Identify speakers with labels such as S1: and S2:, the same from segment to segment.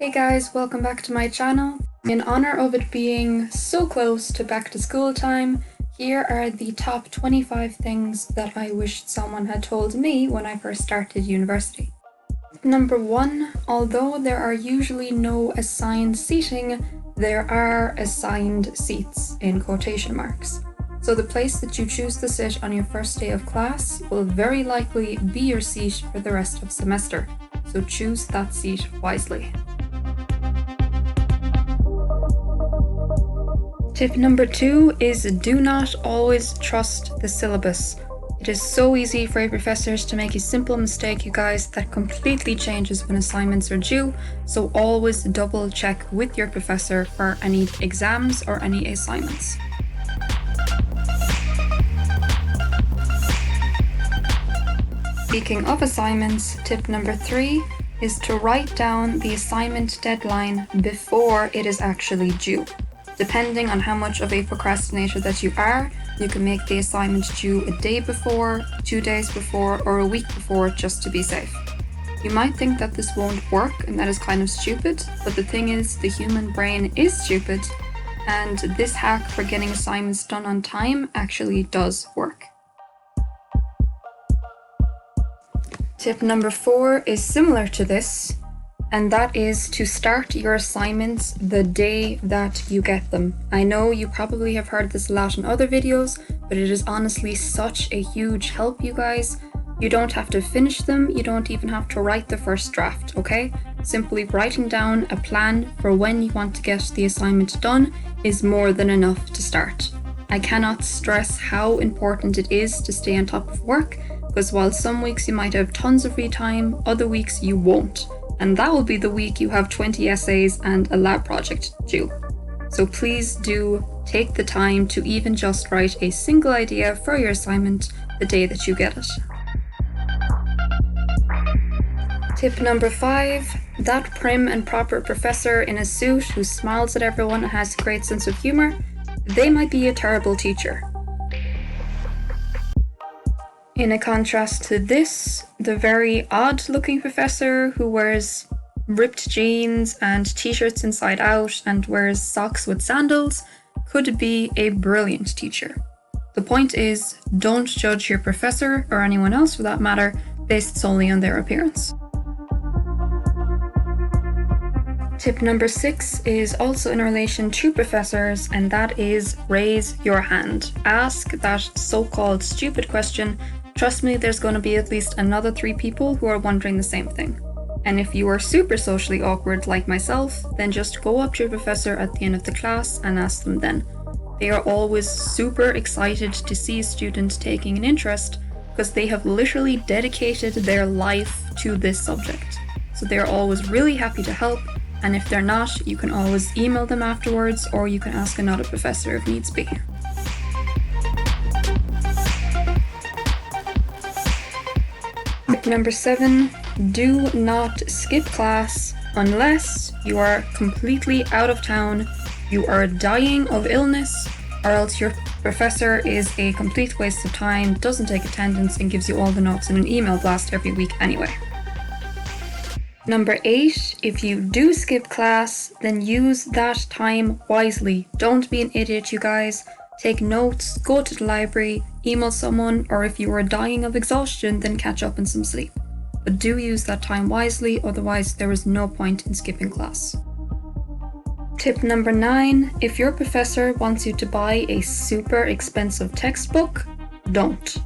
S1: Hey guys, welcome back to my channel. In honor of it being so close to back to school time, here are the top 25 things that I wished someone had told me when I first started university. Number 1, although there are usually no assigned seating, there are assigned seats in quotation marks. So the place that you choose to sit on your first day of class will very likely be your seat for the rest of the semester. So choose that seat wisely. Tip number 2 is do not always trust the syllabus. It is so easy for your professors to make a simple mistake, you guys, that completely changes when assignments are due, so always double check with your professor for any exams or any assignments. Speaking of assignments, tip number 3 is to write down the assignment deadline before it is actually due. Depending on how much of a procrastinator that you are, you can make the assignment due a day before, 2 days before, or a week before just to be safe. You might think that this won't work and that is kind of stupid, but the thing is, the human brain is stupid, and this hack for getting assignments done on time actually does work. Tip number 4 is similar to this, and that is to start your assignments the day that you get them. I know you probably have heard this a lot in other videos, but it is honestly such a huge help, you guys. You don't have to finish them, you don't even have to write the first draft, okay? Simply writing down a plan for when you want to get the assignment done is more than enough to start. I cannot stress how important it is to stay on top of work, because while some weeks you might have tons of free time, other weeks you won't. And that will be the week you have 20 essays and a lab project due. So please do take the time to even just write a single idea for your assignment the day that you get it. Tip number 5, that prim and proper professor in a suit who smiles at everyone and has a great sense of humor, they might be a terrible teacher. In a contrast to this, the very odd-looking professor who wears ripped jeans and t-shirts inside out and wears socks with sandals could be a brilliant teacher. The point is, don't judge your professor, or anyone else for that matter, based solely on their appearance. Tip number 6 is also in relation to professors, and that is raise your hand. Ask that so-called stupid question. Trust me, there's going to be at least another 3 people who are wondering the same thing. And if you are super socially awkward like myself, then just go up to your professor at the end of the class and ask them then. They are always super excited to see a student taking an interest because they have literally dedicated their life to this subject. So they're always really happy to help, and if they're not, you can always email them afterwards, or you can ask another professor if needs be. Tip number 7, do not skip class unless you are completely out of town, you are dying of illness, or else your professor is a complete waste of time, doesn't take attendance, and gives you all the notes in an email blast every week anyway. Number 8, if you do skip class, then use that time wisely. Don't be an idiot, you guys. Take notes, go to the library, email someone, or if you are dying of exhaustion, then catch up on some sleep. But do use that time wisely, otherwise there is no point in skipping class. Tip number 9, if your professor wants you to buy a super expensive textbook, don't.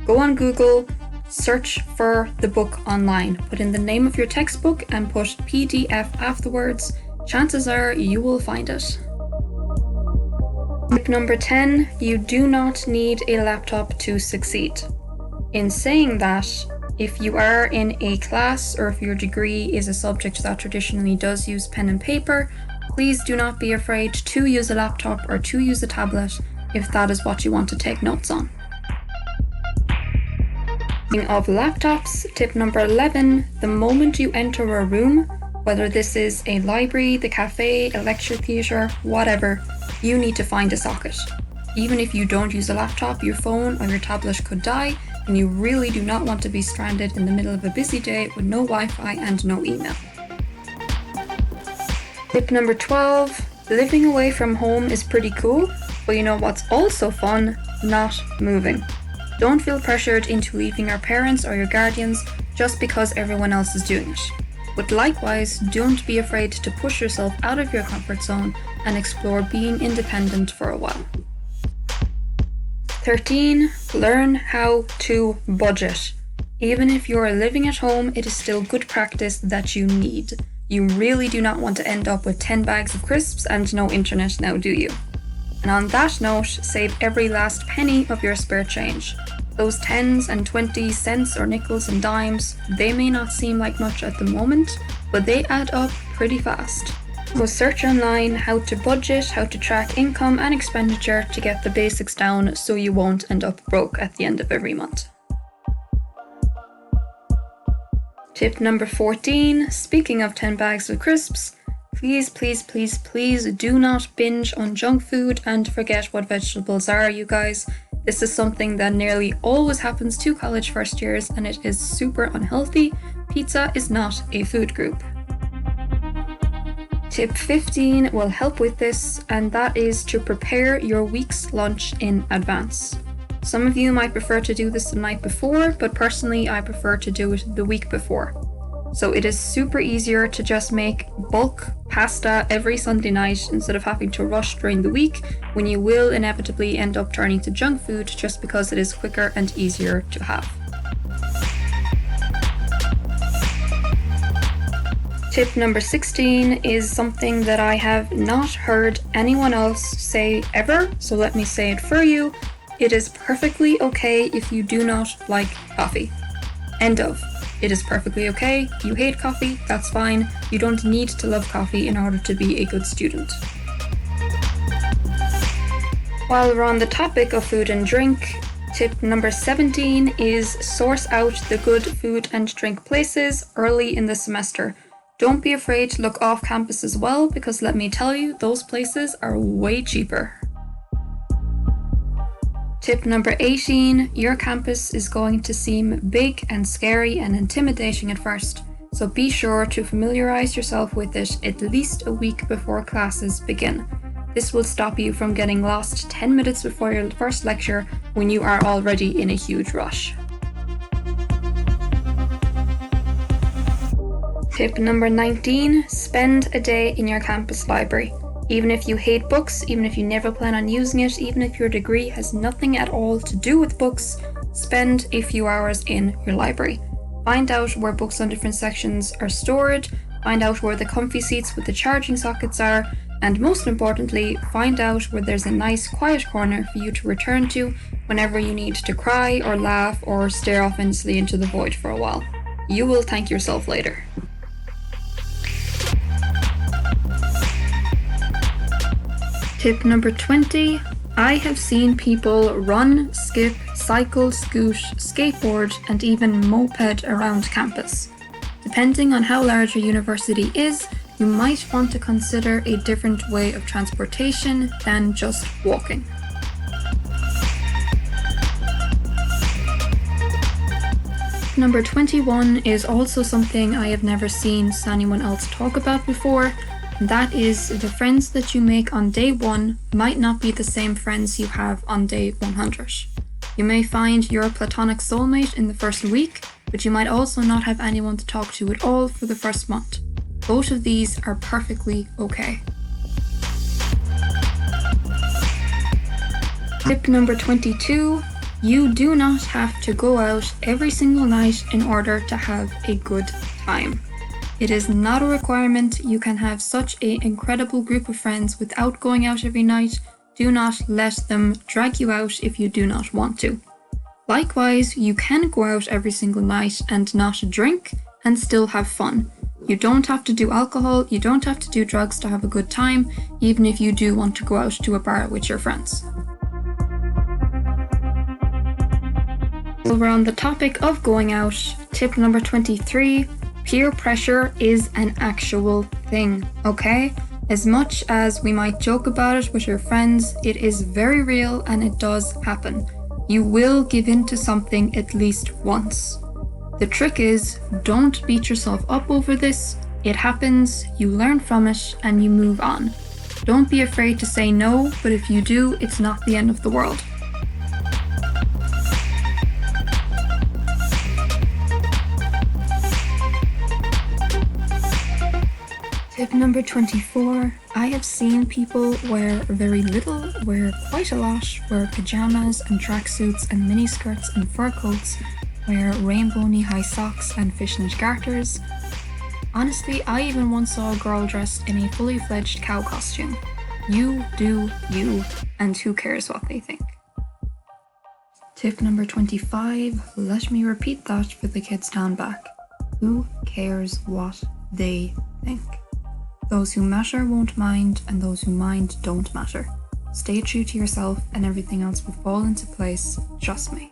S1: Go on Google, search for the book online, put in the name of your textbook and put PDF afterwards. Chances are you will find it. Tip number 10, you do not need a laptop to succeed. In saying that, if you are in a class or if your degree is a subject that traditionally does use pen and paper, please do not be afraid to use a laptop or to use a tablet if that is what you want to take notes on. Speaking of laptops, tip number 11, the moment you enter a room, whether this is a library, the cafe, a lecture theatre, whatever, you need to find a socket. Even if you don't use a laptop, your phone or your tablet could die, and you really do not want to be stranded in the middle of a busy day with no Wi-Fi and no email. Tip number 12, living away from home is pretty cool, but you know what's also fun? Not moving. Don't feel pressured into leaving your parents or your guardians just because everyone else is doing it. But likewise, don't be afraid to push yourself out of your comfort zone and explore being independent for a while. 13. Learn how to budget. Even if you are living at home, it is still good practice that you need. You really do not want to end up with 10 bags of crisps and no internet now, do you? And on that note, save every last penny of your spare change. Those 10s and 20 cents or nickels and dimes, they may not seem like much at the moment, but they add up pretty fast. So search online how to budget, how to track income and expenditure to get the basics down so you won't end up broke at the end of every month. Tip number 14, speaking of 10 bags of crisps, please do not binge on junk food and forget what vegetables are, you guys. This is something that nearly always happens to college first years and it is super unhealthy. Pizza is not a food group. Tip 15 will help with this, and that is to prepare your week's lunch in advance. Some of you might prefer to do this the night before, but personally I prefer to do it the week before. So it is super easier to just make bulk pasta every Sunday night instead of having to rush during the week when you will inevitably end up turning to junk food just because it is quicker and easier to have. Tip number 16 is something that I have not heard anyone else say ever, so let me say it for you. It is perfectly okay if you do not like coffee. End of. It is perfectly okay. You hate coffee, that's fine. You don't need to love coffee in order to be a good student. While we're on the topic of food and drink, tip number 17 is source out the good food and drink places early in the semester. Don't be afraid to look off campus as well, because let me tell you, those places are way cheaper. Tip number 18, your campus is going to seem big and scary and intimidating at first, so be sure to familiarize yourself with it at least a week before classes begin. This will stop you from getting lost 10 minutes before your first lecture when you are already in a huge rush. Tip number 19, spend a day in your campus library. Even if you hate books, even if you never plan on using it, even if your degree has nothing at all to do with books, spend a few hours in your library. Find out where books on different sections are stored, find out where the comfy seats with the charging sockets are, and most importantly, find out where there's a nice quiet corner for you to return to whenever you need to cry or laugh or stare off endlessly into the void for a while. You will thank yourself later. Tip number 20, I have seen people run, skip, cycle, scoot, skateboard, and even moped around campus. Depending on how large your university is, you might want to consider a different way of transportation than just walking. Number 21 is also something I have never seen anyone else talk about before. That is, the friends that you make on day 1 might not be the same friends you have on day 100. You may find your platonic soulmate in the first week, but you might also not have anyone to talk to at all for the first month. Both of these are perfectly okay. Tip number 22, you do not have to go out every single night in order to have a good time. It is not a requirement. You can have such an incredible group of friends without going out every night. Do not let them drag you out if you do not want to. Likewise, you can go out every single night and not drink and still have fun. You don't have to do alcohol, you don't have to do drugs to have a good time, even if you do want to go out to a bar with your friends. So we're on the topic of going out. Tip number 23, peer pressure is an actual thing, okay? As much as we might joke about it with your friends, it is very real and it does happen. You will give in to something at least once. The trick is, don't beat yourself up over this. It happens, you learn from it, and you move on. Don't be afraid to say no, but if you do, it's not the end of the world. Tip number 24. I have seen people wear very little, wear quite a lot, wear pajamas and tracksuits and miniskirts and fur coats, wear rainbow knee-high socks and fishnet garters. Honestly, I even once saw a girl dressed in a fully fledged cow costume. You do you, and who cares what they think. Tip number 25. Let me repeat that for the kids down back. Who cares what they think? Those who matter won't mind, and those who mind don't matter. Stay true to yourself and everything else will fall into place, trust me.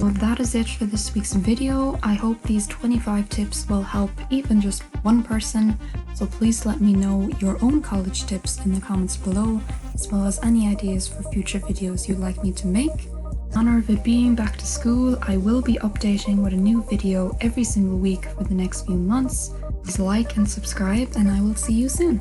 S1: Well, that is it for this week's video. I hope these 25 tips will help even just one person, so please let me know your own college tips in the comments below, as well as any ideas for future videos you'd like me to make. In honor of it being back to school, I will be updating with a new video every single week for the next few months. Please like and subscribe, and I will see you soon.